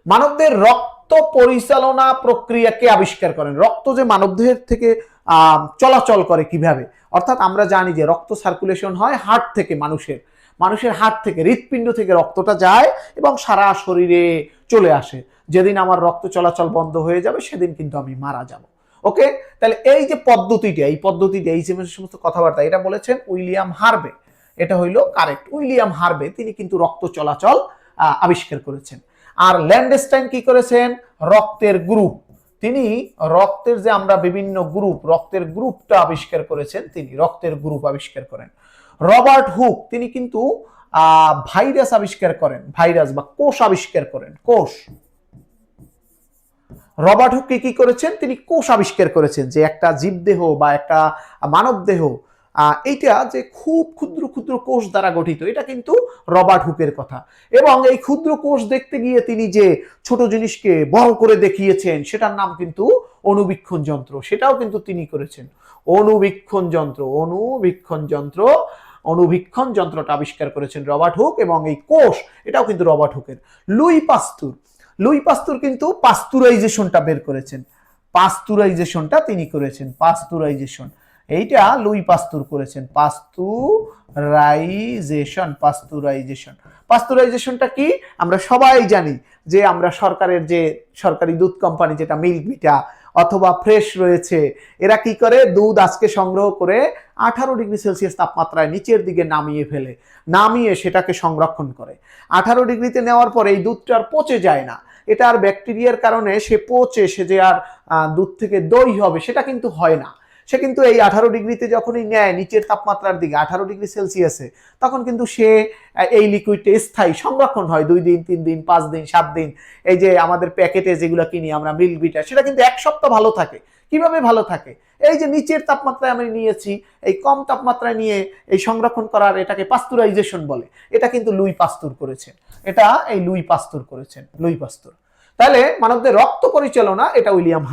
মানবদের রক্ত পরিচালনা প্রক্রিয়া কে আবিষ্কার করেন? রক্ত যে মানবদেহের থেকে চলাচল করে কিভাবে, অর্থাৎ আমরা জানি যে রক্ত সার্কুলেশন হয় হার্ট থেকে, মানুষের হার্ট থেকে, হৃৎপিণ্ড থেকে রক্তটা যায় এবং সারা শরীরে চলে আসে। যেদিন আমার রক্ত চলাচল বন্ধ হয়ে যাবে সেদিন কিন্তু আমি মারা যাব। ওকে, তাহলে এই যে পদ্ধতিটা, এই যে সমস্ত কথাবার্তা, এটা বলেছেন উইলিয়াম হার্ভে। এটা হইল কারেক্ট, উইলিয়াম হার্ভে, তিনি কিন্তু রক্ত চলাচল আবিষ্কার করেছেন। আর ল্যান্ডস্টাইন কি করেছেন? রক্তের গ্রুপ, তিনি রক্তের যে আমরা বিভিন্ন গ্রুপ, রক্তের গ্রুপটা আবিষ্কার করেছেন, তিনি রক্তের গ্রুপ আবিষ্কার করেন। রবার্ট হুক, তিনি কিন্তু ভাইরাস আবিষ্কার করেন, ভাইরাস বা কোষ আবিষ্কার করেন, কোষ। রবার্ট হুক কি করেছেন? তিনি কোষ আবিষ্কার করেছেন, যে একটা জীবদেহ বা একটা মানব দেহ এইটা যে খুব ক্ষুদ্র ক্ষুদ্র কোষ দ্বারা গঠিত, এটা কিন্তু রবার্ট হুকের কথা। এবং এই ক্ষুদ্র কোষ দেখতে গিয়ে তিনি যে ছোট জিনিসকে বড় করে দেখিয়েছেন, সেটার নাম কিন্তু অণুবীক্ষণ যন্ত্র, সেটাও কিন্তু তিনি করেছেন। অণুবীক্ষণ যন্ত্রটা আবিষ্কার করেছেন রবার্ট হুক, এবং এই কোষ এটাও কিন্তু রবার্ট হুকের। লুই পাস্তুর কিন্তু পাস্তুরাইজেশনটা বের করেছেন, পাস্তুরাইজেশনটা তিনি করেছেন, পাস্তুরাইজেশন এইটা লুই পাস্তুর করেছেন। পাস্তুরাইজেশনটা কি আমরা সবাই জানি, যে আমরা সরকারের যে সরকারি দুধ কোম্পানি যেটা মিল্ক ভিটা অথবা ফ্রেশ রয়েছে, এরা কি করে? দুধ আজকে সংগ্রহ করে 18 ডিগ্রি সেলসিয়াস তাপমাত্রায় নিচের দিকে নামিয়ে সেটাকে সংরক্ষণ করে। 18 ডিগ্রিতে নেওয়ার পরে এই দুধটা আর পচে যায় না, এটা আর ব্যাকটেরিয়ার কারণে সে পচে, সে যে আর দুধ থেকে দই হবে সেটা কিন্তু হয় না। সে কিন্তু এই 18 ডিগ্রিতে যখনই নেয় নিচের তাপমাত্রার দিকে 18 ডিগ্রি সেলসিয়াসে, তখন কিন্তু সে এই লিকুইডটা স্থায়ী সংরক্ষণ হয় 2 দিন, 3 দিন, 5 দিন, 7 দিন। এই যে আমাদের প্যাকেটে যেগুলো কিনি আমরা মিল্ক ভিটা, সেটা কিন্তু 1 সপ্তাহ ভালো থাকে। কিভাবে ভালো থাকে? এই যে নিচের তাপমাত্রায় আমি নিয়েছি, এই কম তাপমাত্রায় নিয়ে এই সংরক্ষণ করার, এটাকে পাস্তুরাইজেশন বলে। এটা কিন্তু লুই পাস্তুর করেছেন, লুই পাস্তুর। তাহলে মানবদের রক্ত পরিচালনা এটা উইলিয়াম